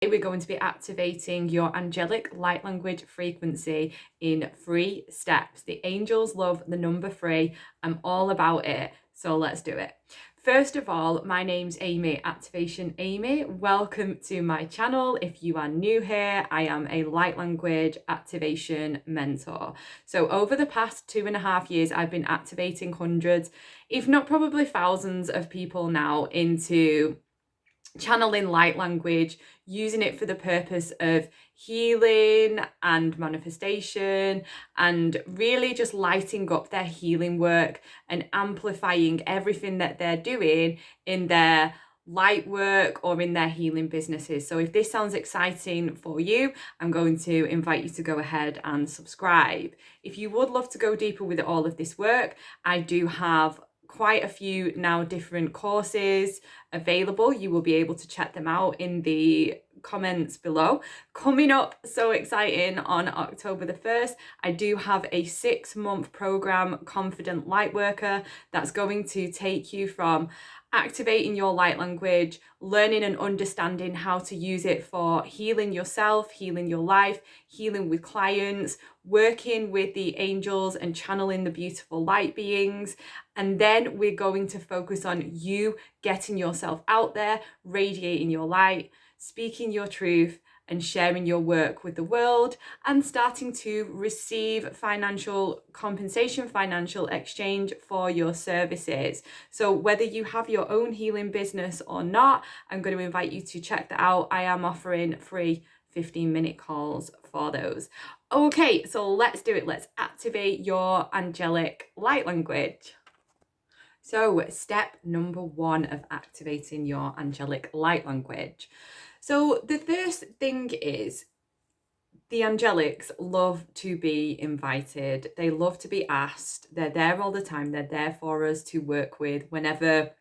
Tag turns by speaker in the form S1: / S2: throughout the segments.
S1: We're going to be activating your angelic light language frequency in 3 steps. The angels love the number 3. I'm all about it. So let's do it. First of all, my name's Amy, Activation Amy. Welcome to my channel. If you are new here, I am a light language activation mentor. So over the past 2.5 years, I've been activating hundreds, if not probably thousands of people now into channeling light language, using it for the purpose of healing and manifestation, and really just lighting up their healing work and amplifying everything that they're doing in their light work or in their healing businesses. So if this sounds exciting for you, I'm going to invite you to go ahead and subscribe. If you would love to go deeper with all of this work, I do have quite a few now different courses available. You will be able to check them out in the comments below. Coming up, so exciting, on October the 1st, I do have a 6-month program, Confident Lightworker, that's going to take you from activating your light language, learning and understanding how to use it for healing yourself, healing your life, healing with clients, working with the angels and channeling the beautiful light beings. And then we're going to focus on you getting yourself out there, radiating your light, speaking your truth, and sharing your work with the world, and starting to receive financial compensation, financial exchange for your services. So whether you have your own healing business or not, I'm going to invite you to check that out. I am offering free 15-minute calls for those. Okay, so let's do it. Let's activate your angelic light language. So step number 1 of activating your angelic light language. So the first thing is, the angelics love to be invited. They love to be asked. They're there all the time. They're there for us to work with whenever,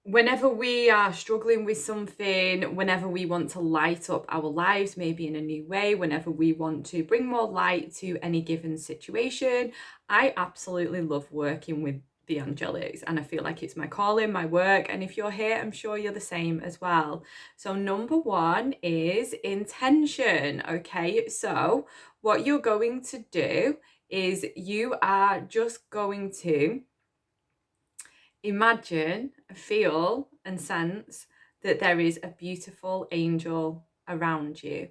S1: whenever we are struggling with something, whenever we want to light up our lives, maybe in a new way, whenever we want to bring more light to any given situation. I absolutely love working with the angelics, and I feel like it's my calling, my work. And if you're here, I'm sure you're the same as well. So number 1 is intention. Okay, so what you're going to do is you are just going to imagine, feel, and sense that there is a beautiful angel around you.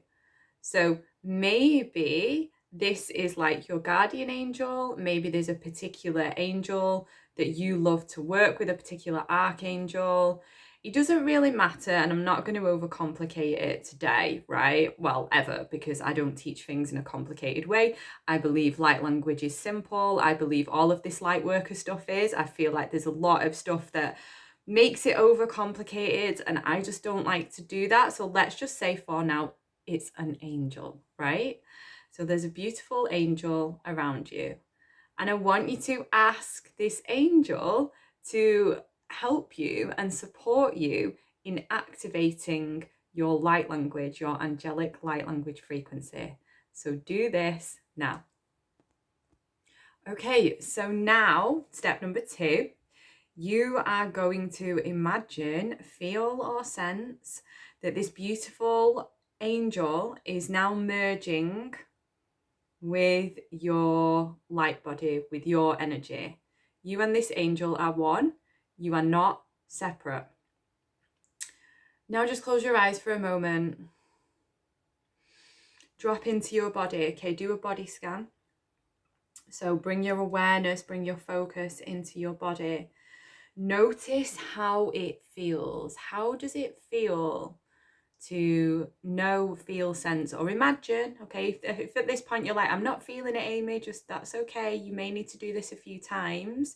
S1: So maybe this is like your guardian angel. Maybe there's a particular angel that you love to work with, a particular archangel. It doesn't really matter, and I'm not going to overcomplicate it today, right? Well, ever, because I don't teach things in a complicated way. I believe light language is simple. I believe all of this light worker stuff is. I feel like there's a lot of stuff that makes it overcomplicated, and I just don't like to do that. So let's just say for now, it's an angel, right? So there's a beautiful angel around you. And I want you to ask this angel to help you and support you in activating your light language, your angelic light language frequency. So do this now. Okay, so now step number 2, you are going to imagine, feel, or sense that this beautiful angel is now merging with your light body, with your energy. You and this angel are one. You are not separate. Now just close your eyes for a moment. Drop into your body. Okay, do a body scan. So bring your awareness, bring your focus into your body. Notice how it feels. How does it feel to know, feel, sense, or imagine? Okay, if at this point you're like, I'm not feeling it, Amy, just that's okay. You may need to do this a few times.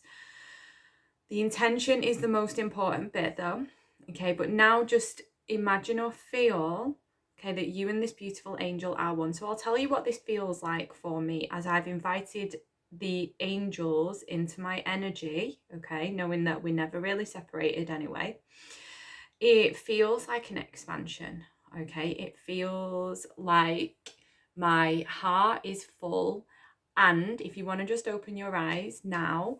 S1: The intention is the most important bit though. Okay, but now just imagine or feel, okay, that you and this beautiful angel are one. So I'll tell you what this feels like for me as I've invited the angels into my energy, okay, knowing that we're never really separated anyway. It feels like an expansion, okay? It feels like my heart is full. And if you want to just open your eyes now,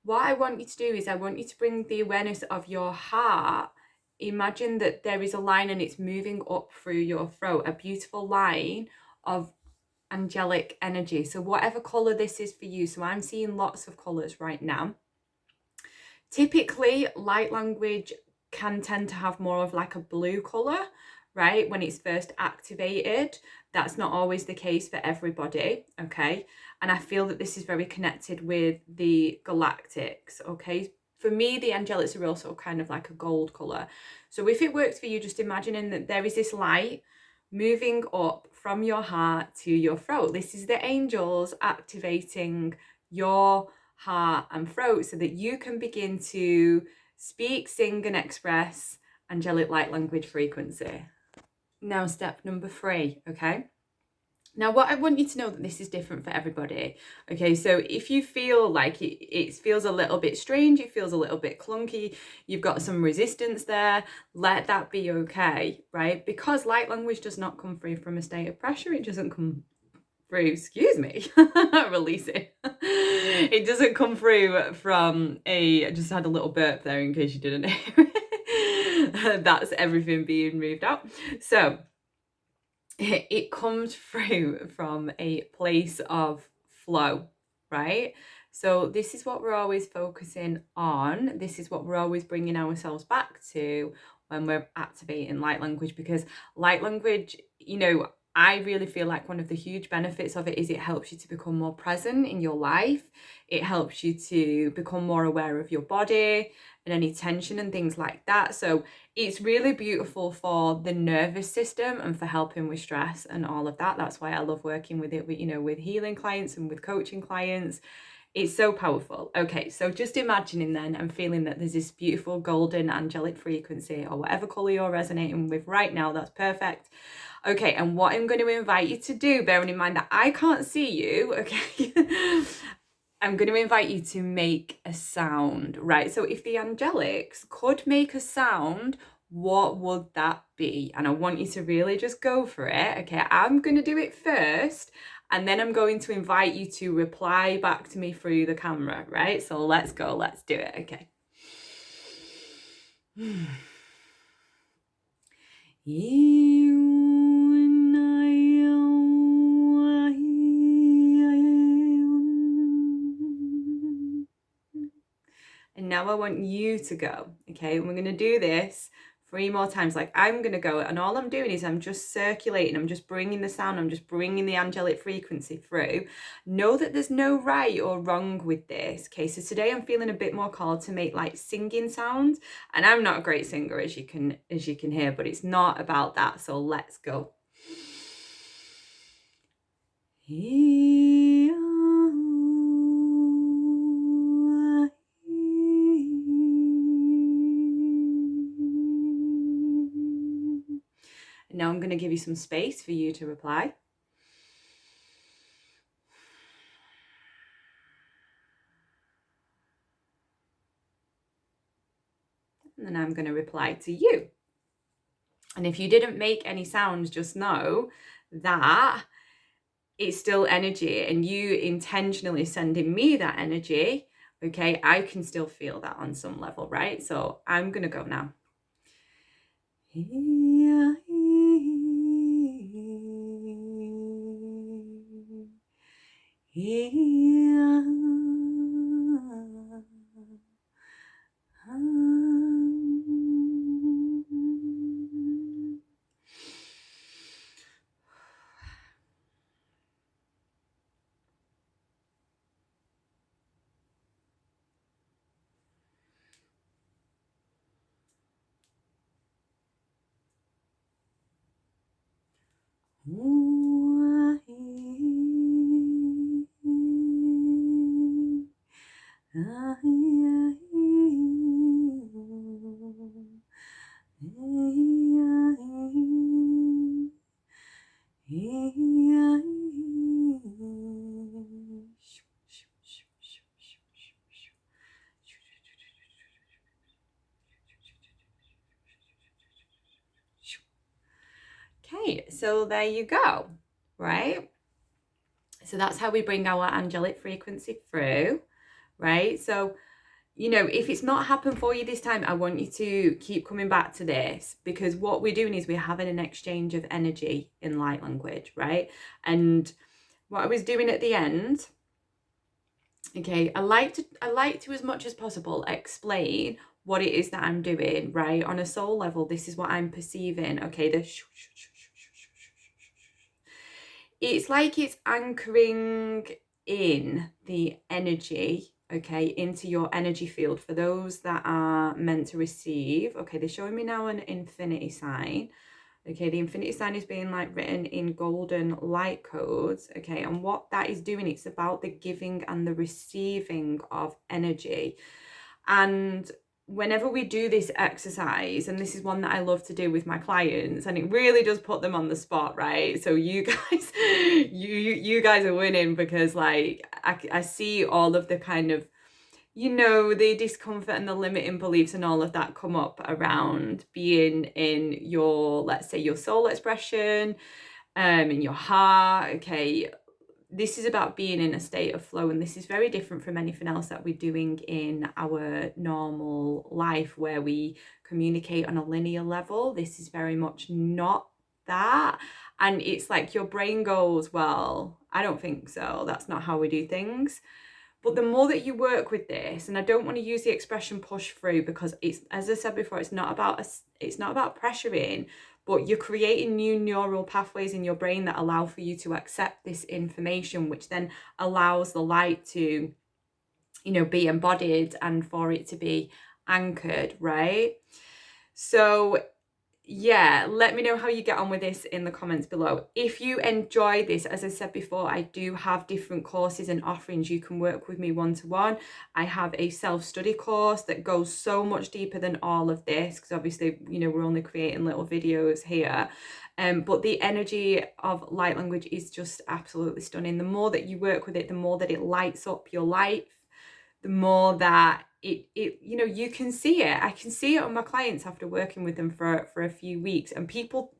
S1: what I want you to do is I want you to bring the awareness of your heart imagine that there is a line and it's moving up through your throat, a beautiful line of angelic energy. So whatever color this is for you, so I'm seeing lots of colors right now. Typically, light language can tend to have more of like a blue color, right? When it's first activated. That's not always the case for everybody, okay? And I feel that this is very connected with the galactics, okay? For me, the angelics are also kind of like a gold color. So if it works for you, just imagining that there is this light moving up from your heart to your throat. This is the angels activating your heart and throat so that you can begin to speak, sing, and express angelic light language frequency. Now, step number 3, okay? Now, what I want you to know that this is different for everybody, okay? So if you feel like it feels a little bit strange, it feels a little bit clunky, you've got some resistance there, let that be okay, right? Because light language does not come free from a state of pressure. It doesn't come through, excuse me, release it. It doesn't come through from I just had a little burp there in case you didn't hear it. That's everything being moved out. So it comes through from a place of flow, right? So this is what we're always focusing on. This is what we're always bringing ourselves back to when we're activating light language, because light language, I really feel like one of the huge benefits of it is it helps you to become more present in your life. It helps you to become more aware of your body and any tension and things like that. So it's really beautiful for the nervous system and for helping with stress and all of that. That's why I love working with it, with healing clients and with coaching clients. It's so powerful. Okay, so just imagining then and feeling that there's this beautiful golden angelic frequency, or whatever color you're resonating with right now, that's perfect. Okay, and what I'm going to invite you to do, bearing in mind that I can't see you, okay, I'm going to invite you to make a sound, right? So if the angelics could make a sound, what would that be? And I want you to really just go for it. Okay, I'm going to do it first, and then I'm going to invite you to reply back to me through the camera, right? So let's go, let's do it. Okay. And now I want you to go, okay? And we're going to do this 3 more times. Like, I'm going to go, and all I'm doing is I'm just circulating. I'm just bringing the sound. I'm just bringing the angelic frequency through. Know that there's no right or wrong with this, okay? So today I'm feeling a bit more called to make like singing sounds. And I'm not a great singer, as you can hear, but it's not about that. So let's go. Now I'm going to give you some space for you to reply. And then I'm going to reply to you. And if you didn't make any sounds, just know that it's still energy, and you intentionally sending me that energy, okay, I can still feel that on some level, right? So I'm going to go now. Okay, so there you go, right? So that's how we bring our angelic frequency through, right? So you know, if it's not happened for you this time, I want you to keep coming back to this, because what we're doing is we're having an exchange of energy in light language, right? And what I was doing at the end, okay, I like to as much as possible explain what it is that I'm doing, right? On a soul level, this is what I'm perceiving. Okay, it's like it's anchoring in the energy, okay, into your energy field for those that are meant to receive. Okay, they're showing me now an infinity sign. Okay, the infinity sign is being like written in golden light codes. Okay, and what that is doing, it's about the giving and the receiving of energy. And whenever we do this exercise, and this is one that I love to do with my clients, and it really does put them on the spot, right? So you guys, you guys are winning, because like I see all of the kind of, you know, the discomfort and the limiting beliefs and all of that come up around being in your, let's say, your soul expression, in your heart. Okay, this is about being in a state of flow, and this is very different from anything else that we're doing in our normal life where we communicate on a linear level. This is very much not that. And it's like your brain goes, well, I don't think so, that's not how we do things. But the more that you work with this, and I don't want to use the expression push through, because it's, as I said before, it's not about pressuring, but you're creating new neural pathways in your brain that allow for you to accept this information, which then allows the light to, you know, be embodied and for it to be anchored, right? So yeah, let me know how you get on with this in the comments below. If you enjoy this, as I said before, I do have different courses and offerings. You can work with me one-to-one. I have a self-study course that goes so much deeper than all of this, because obviously, you know, we're only creating little videos here. But the energy of light language is just absolutely stunning. The more that you work with it, the more that it lights up your life, the more that it you know, you can see it. I can see it on my clients after working with them for a few weeks, and people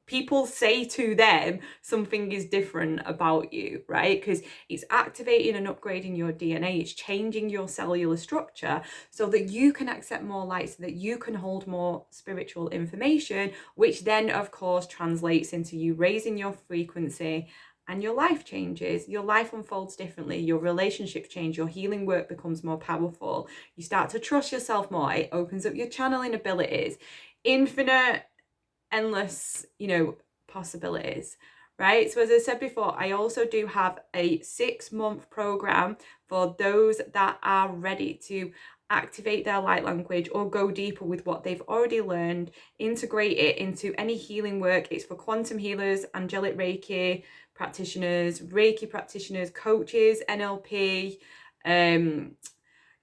S1: say to them something is different about you, right? Because it's activating and upgrading your DNA. It's changing your cellular structure so that you can accept more light, so that you can hold more spiritual information, which then of course translates into you raising your frequency, and your life changes. Your life unfolds differently. Your relationships change. Your healing work becomes more powerful. You start to trust yourself more. It opens up your channeling abilities. Infinite, endless, you know, possibilities, right? So as I said before, I also do have a 6-month program for those that are ready to activate their light language or go deeper with what they've already learned, integrate it into any healing work. It's for quantum healers, angelic Reiki practitioners, Reiki practitioners, coaches, NLP,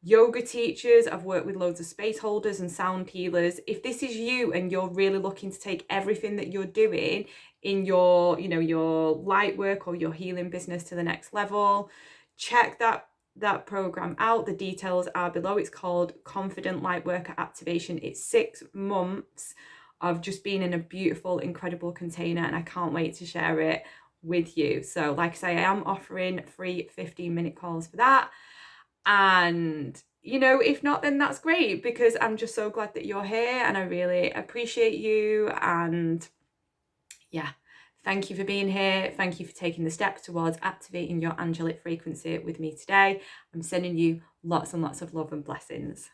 S1: yoga teachers. I've worked with loads of space holders and sound healers. If this is you and you're really looking to take everything that you're doing in your, you know, your light work or your healing business to the next level, check that program out. The details are below. It's called Confident Lightworker Activation. It's 6 months of just being in a beautiful, incredible container, and I can't wait to share it with you. So like I say, I am offering free 15-minute calls for that. And you know, if not, then that's great, because I'm just so glad that you're here and I really appreciate you. And yeah, thank you for being here. Thank you for taking the steps towards activating your angelic frequency with me today. I'm sending you lots and lots of love and blessings.